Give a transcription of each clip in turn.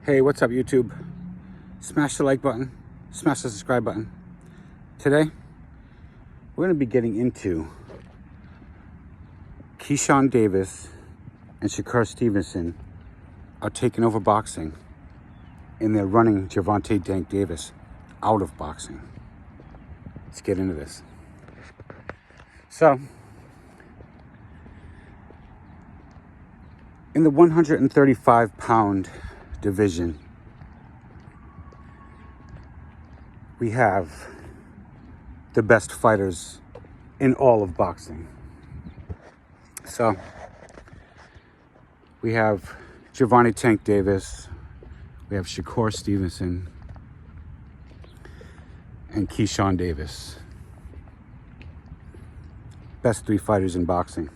Hey, what's up, YouTube? Smash the like button, smash the subscribe button. Today, we're going to be getting into Keyshawn Davis and Shakur Stevenson are taking over boxing, and they're running Gervonta Tank Davis out of boxing. Let's get into this. So, in the 135-pound division, we have the best fighters in all of boxing. So, we have Gervonta Tank Davis, we have Shakur Stevenson, and Keyshawn Davis. Best three fighters in boxing.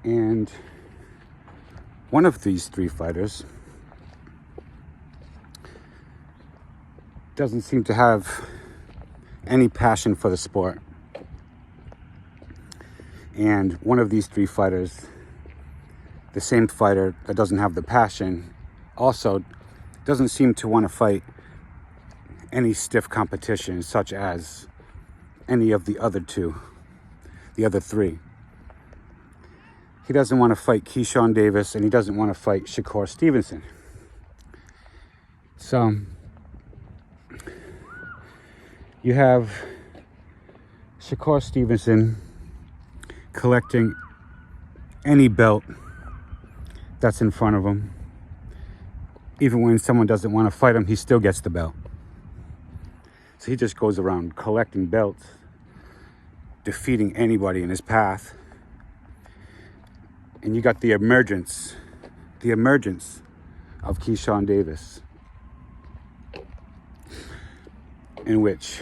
And one of these three fighters doesn't seem to have any passion for the sport. And one of these three fighters, the same fighter that doesn't have the passion, also doesn't seem to want to fight any stiff competition, such as any of the other three. He doesn't want to fight Keyshawn Davis, and he doesn't want to fight Shakur Stevenson. So, you have Shakur Stevenson collecting any belt that's in front of him. Even when someone doesn't want to fight him, he still gets the belt. So he just goes around collecting belts, defeating anybody in his path. And you got the emergence of Keyshawn Davis, in which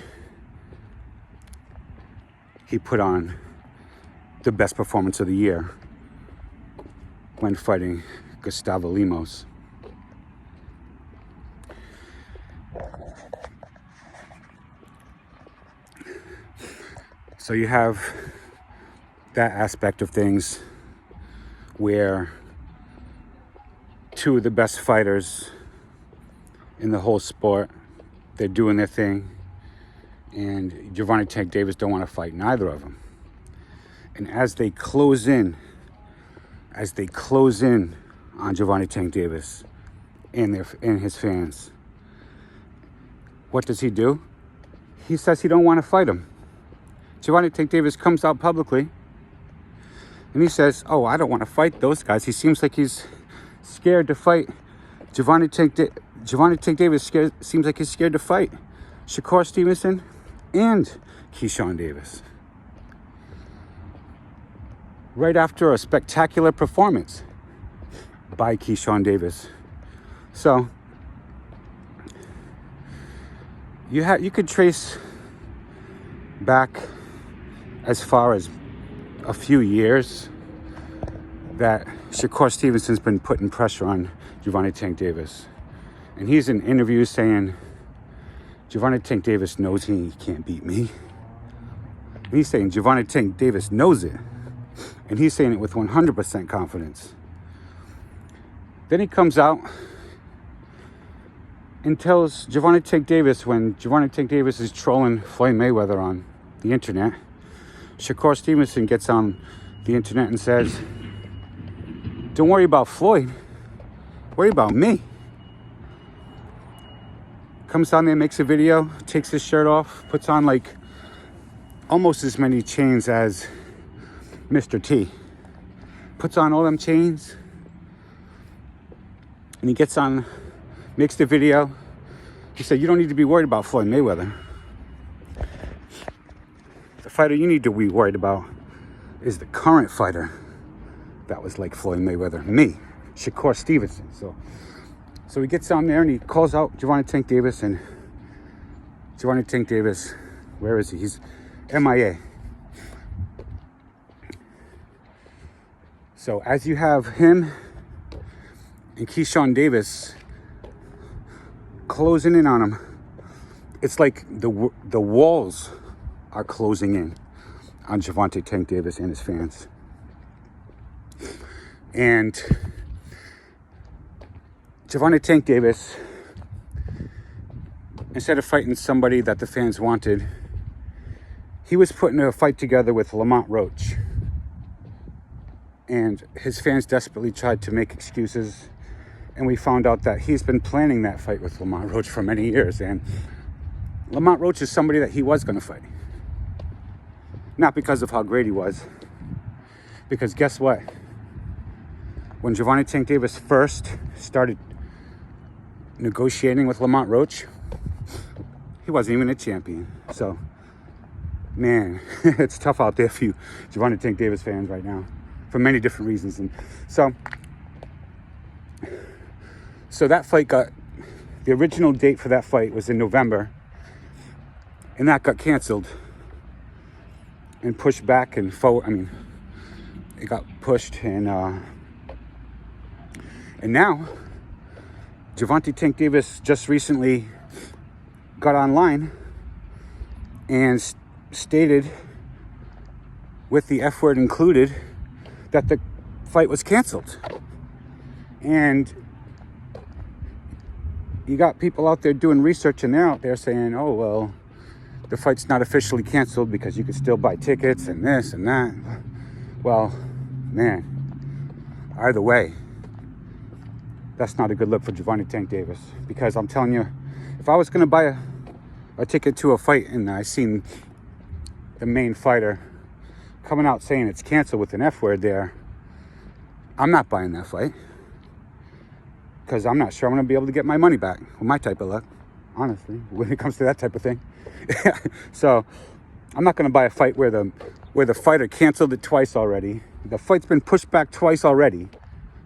he put on the best performance of the year when fighting Gustavo Lemos. So you have that aspect of things where two of the best fighters in the whole sport, they're doing their thing, and Gervonta Tank Davis don't want to fight neither of them. And as they close in on Gervonta Tank Davis and his fans, what does he do? He says he don't want to fight him. Gervonta Tank Davis comes out publicly and he says, "Oh, I don't want to fight those guys." He seems like he's scared to fight. Gervonta Tank Davis seems like he's scared to fight Shakur Stevenson and Keyshawn Davis. Right after a spectacular performance by Keyshawn Davis. So, you could trace back as far as a few years that Shakur Stevenson's been putting pressure on Gervonta Tank Davis. And he's in interviews saying, Gervonta Tank Davis knows he can't beat me. And he's saying Gervonta Tank Davis knows it. And he's saying it with 100% confidence. Then he comes out and tells Gervonta Tank Davis, when Gervonta Tank Davis is trolling Floyd Mayweather on the internet, Shakur Stevenson gets on the internet and says, "Don't worry about Floyd, worry about me." Comes down there, makes a video, takes his shirt off, puts on like almost as many chains as Mr. T. Puts on all them chains, and he gets on, makes the video. He said, "You don't need to be worried about Floyd Mayweather. The fighter you need to be worried about is the current fighter that was like Floyd Mayweather, me, Shakur Stevenson." So he gets on there and he calls out Gervonta Tank Davis, and Gervonta Tank Davis, where is he? He's MIA. So as you have him and Keyshawn Davis closing in on him, it's like the walls are closing in on Gervonta Tank Davis and his fans. And Gervonta Tank Davis, instead of fighting somebody that the fans wanted, he was putting a fight together with Lamont Roach. And his fans desperately tried to make excuses. And we found out that he's been planning that fight with Lamont Roach for many years. And Lamont Roach is somebody that he was going to fight. Not because of how great he was. Because guess what? When Gervonta Tank Davis first started negotiating with Lamont Roach, he wasn't even a champion. So, man, it's tough out there for you Gervonta Tank Davis fans right now, for many different reasons. And so that fight the original date for that fight was in November, and that got canceled and pushed back and forward. I mean, it got pushed, and now Gervonta Tank Davis just recently got online and stated, with the F word included, that the fight was canceled. And you got people out there doing research, and they're out there saying, oh, well, the fight's not officially canceled because you can still buy tickets and this and that. Well, man, either way, that's not a good look for Gervonta Tank Davis. Because I'm telling you, if I was going to buy a ticket to a fight and I seen the main fighter coming out saying it's canceled with an F word there, I'm not buying that fight. Because I'm not sure I'm going to be able to get my money back with my type of luck, honestly, when it comes to that type of thing. So I'm not going to buy a fight where the fighter canceled it twice already. The fight's been pushed back twice already.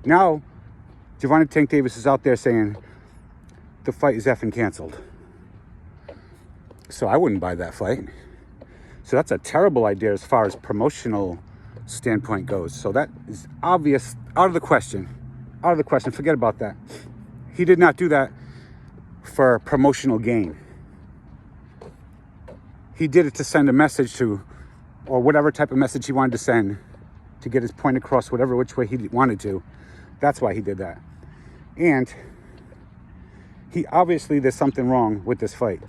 Now, Gervonta Tank Davis is out there saying the fight is effing canceled. So I wouldn't buy that fight. So that's a terrible idea as far as promotional standpoint goes. So that is obvious, out of the question. Out of the question. Forget about that. He did not do that for promotional gain. He did it to send a message to, or whatever type of message he wanted to send, to get his point across whatever which way he wanted to. That's why he did that. And he obviously, there's something wrong with this fight.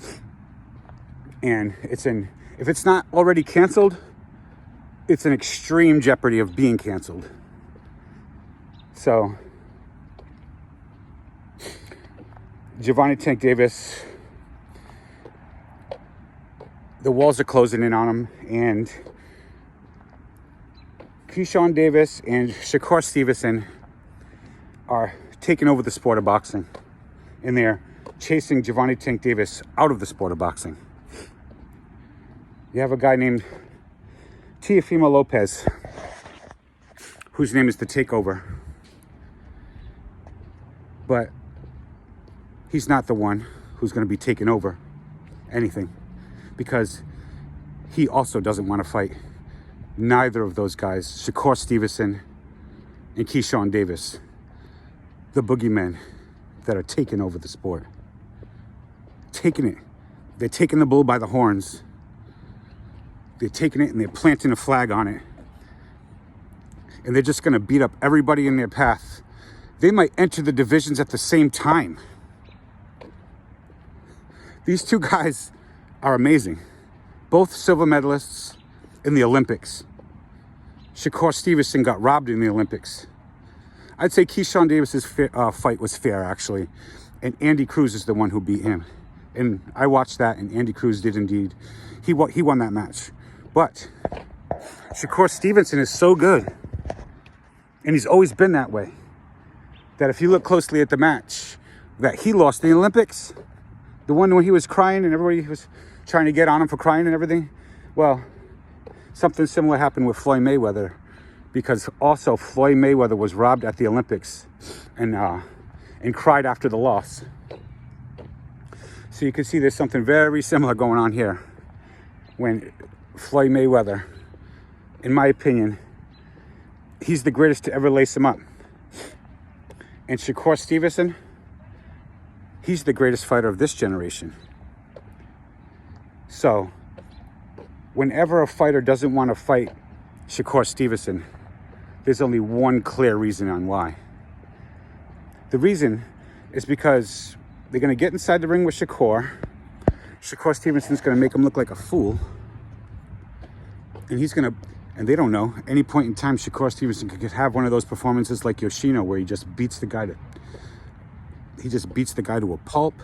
And if it's not already canceled, it's in extreme jeopardy of being canceled. So Gervonta Tank Davis, the walls are closing in on him, and Keyshawn Davis and Shakur Stevenson are taking over the sport of boxing, and they're chasing Gervonta Tank Davis out of the sport of boxing. You have a guy named Teofimo Lopez, whose name is The Takeover. But he's not the one who's going to be taking over anything, because he also doesn't want to fight neither of those guys, Shakur Stevenson and Keyshawn Davis, the boogeymen that are taking over the sport. Taking it. They're taking the bull by the horns. They're taking it and they're planting a flag on it. And they're just going to beat up everybody in their path. They might enter the divisions at the same time. These two guys are amazing. Both silver medalists in the Olympics. Shakur Stevenson got robbed in the Olympics. I'd say Keyshawn Davis's fight was fair, actually. And Andy Cruz is the one who beat him. And I watched that, and Andy Cruz did indeed. He won that match. But Shakur Stevenson is so good, and he's always been that way, that if you look closely at the match that he lost in the Olympics, the one when he was crying and everybody was trying to get on him for crying and everything, well, something similar happened with Floyd Mayweather, because also Floyd Mayweather was robbed at the Olympics and cried after the loss. So you can see there's something very similar going on here. When Floyd Mayweather, in my opinion, he's the greatest to ever lace him up. And Shakur Stevenson, he's the greatest fighter of this generation. So, whenever a fighter doesn't want to fight Shakur Stevenson, there's only one clear reason on why. The reason is because they're going to get inside the ring with Shakur. Shakur Stevenson's going to make him look like a fool. And he's going to, and they don't know, any point in time, Shakur Stevenson could have one of those performances like Yoshino, where he just beats the guy to a pulp,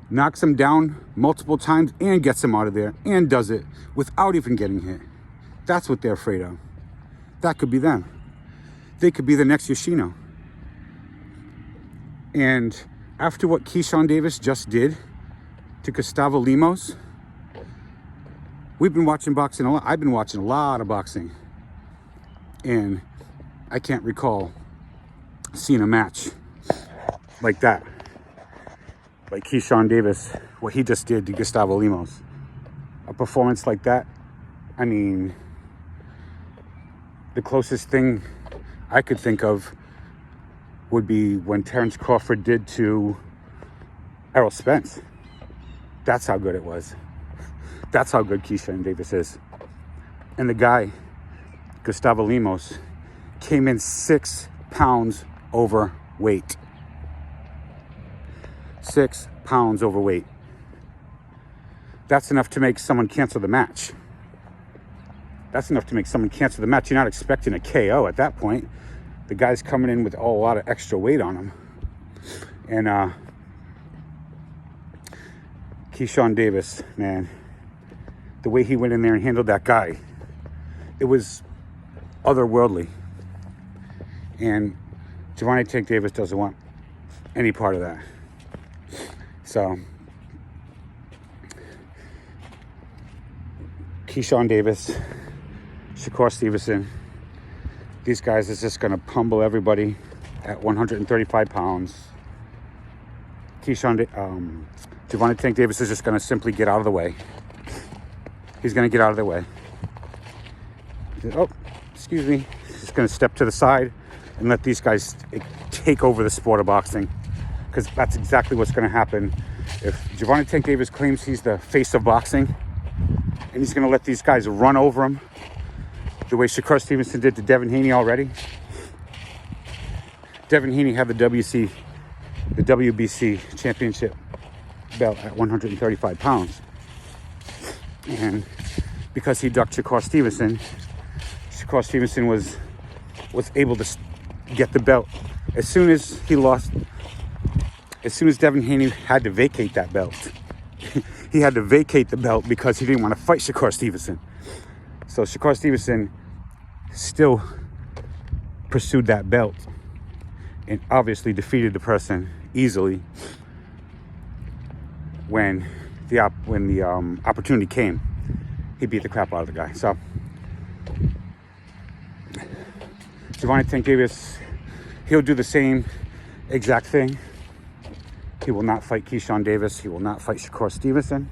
knocks him down multiple times and gets him out of there, and does it without even getting hit. That's what they're afraid of. That could be them. They could be the next Yoshino. And after what Keyshawn Davis just did to Gustavo Lemos, we've been watching boxing a lot. I've been watching a lot of boxing. And I can't recall seeing a match like that. Like Keyshawn Davis, what he just did to Gustavo Lemos. A performance like that, I mean, the closest thing I could think of would be when Terrence Crawford did to Errol Spence. That's how good it was. That's how good Keyshawn Davis is. And the guy, Gustavo Lemos, came in 6 pounds overweight. 6 pounds overweight. That's enough to make someone cancel the match. That's enough to make someone cancel the match. You're not expecting a KO at that point. The guy's coming in with a lot of extra weight on him. And Keyshawn Davis, man, the way he went in there and handled that guy, it was otherworldly. And Gervonta Tank Davis doesn't want any part of that. So, Keyshawn Davis, Shakur Stevenson, these guys is just going to pummel everybody at 135 pounds. Gervonta Tank Davis is just going to simply get out of the way. He's going to get out of the way. Oh, excuse me. He's just going to step to the side and let these guys take over the sport of boxing. Because that's exactly what's going to happen. If Gervonta Tank Davis claims he's the face of boxing, and he's going to let these guys run over him, the way Shakur Stevenson did to Devin Haney already. Devin Haney had the WBC championship belt at 135 pounds. And because he ducked Shakur Stevenson was able to get the belt. As soon as Devin Haney had to vacate that belt, he had to vacate the belt because he didn't want to fight Shakur Stevenson. So Shakur Stevenson still pursued that belt and obviously defeated the person easily when the opportunity came. He beat the crap out of the guy. So Gervonta Tank Davis, he'll do the same exact thing. He will not fight Keyshawn Davis. He will not fight Shakur Stevenson.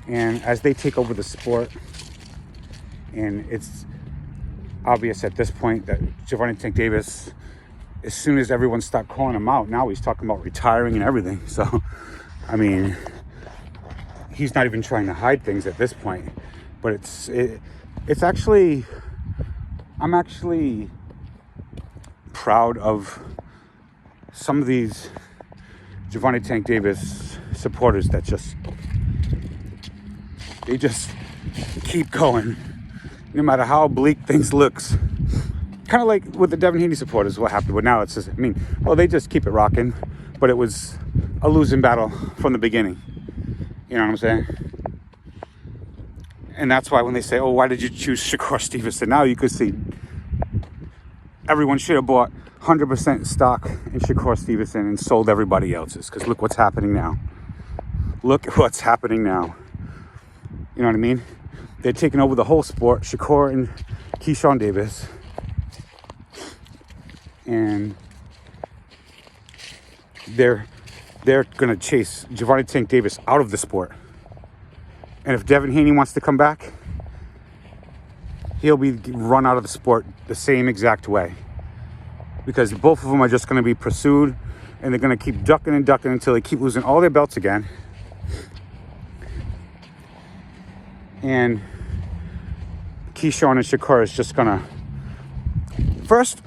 And as they take over the sport, and it's obvious at this point that Gervonta Tank Davis, as soon as everyone stopped calling him out, now he's talking about retiring and everything. So, I mean, he's not even trying to hide things at this point. But it's actually, I'm actually proud of some of these Gervonta Tank Davis supporters that they just keep going, no matter how bleak things looks. Kind of like with the Devin Haney supporters, what happened. But now it's just, they just keep it rocking. But it was a losing battle from the beginning. You know what I'm saying? And that's why when they say, oh, why did you choose Shakur Stevenson? Now you could see everyone should have bought 100% stock in Shakur Stevenson and sold everybody else's. Because look what's happening now. Look at what's happening now. You know what I mean? They're taking over the whole sport. Shakur and Keyshawn Davis. And they're going to chase Gervonta Tank Davis out of the sport. And if Devin Haney wants to come back, he'll be run out of the sport the same exact way. Because both of them are just going to be pursued, and they're going to keep ducking and ducking until they keep losing all their belts again. And Keyshawn and Shakur is just going to... First,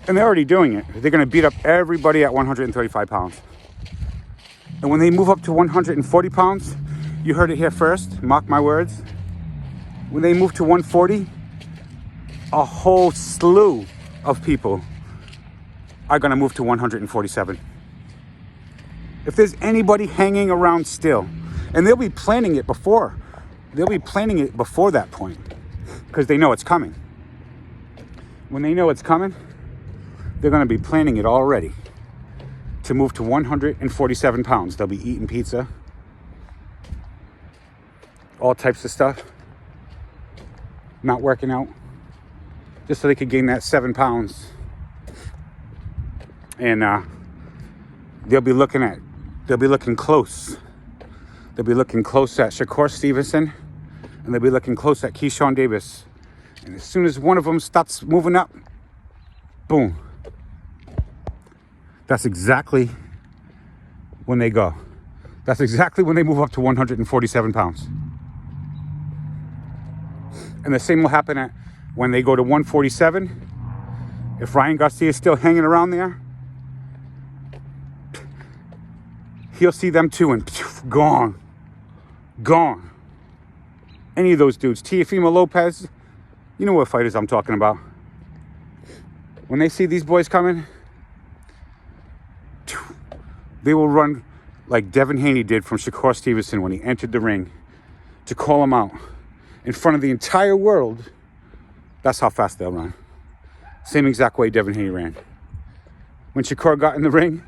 And they're already doing it. They're going to beat up everybody at 135 pounds. And when they move up to 140 pounds, you heard it here first, mark my words. When they move to 140, a whole slew of people are going to move to 147. If there's anybody hanging around still, and they'll be planning it before that point, because they know it's coming. When they know it's coming, they're going to be planning it already to move to 147 pounds. They'll be eating pizza, all types of stuff, not working out, just so they could gain that 7 pounds. And they'll be looking close. They'll be looking close at Shakur Stevenson, and they'll be looking close at Keyshawn Davis. And as soon as one of them starts moving up, boom. That's exactly when they go. That's exactly when they move up to 147 pounds. And the same will happen when they go to 147. If Ryan Garcia is still hanging around there, he'll see them too and gone. Any of those dudes, Teofimo Lopez, you know what fighters I'm talking about. When they see these boys coming, they will run like Devin Haney did from Shakur Stevenson when he entered the ring to call him out in front of the entire world. That's how fast they'll run. Same exact way Devin Haney ran. When Shakur got in the ring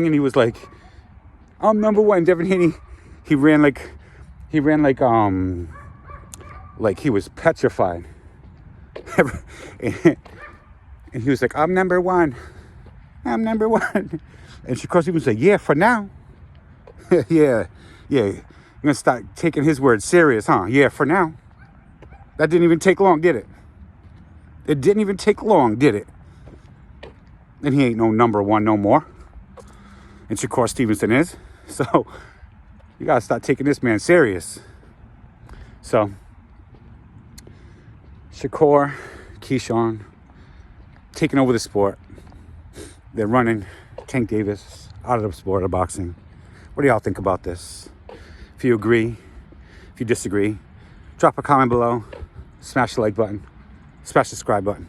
and he was like, I'm number one. Devin Haney, he ran like he was petrified. And he was like, I'm number one. And Shakur Stevenson was like, yeah, for now. yeah. You're going to start taking his words serious, huh? Yeah, for now. That didn't even take long, did it? It didn't even take long, did it? And he ain't no number one no more. And Shakur Stevenson is. So you got to start taking this man serious. So Shakur, Keyshawn, taking over the sport. They're running Tank Davis out of the sport of boxing. What do y'all think about this? If you agree, if you disagree, drop a comment below, smash the like button, smash the subscribe button.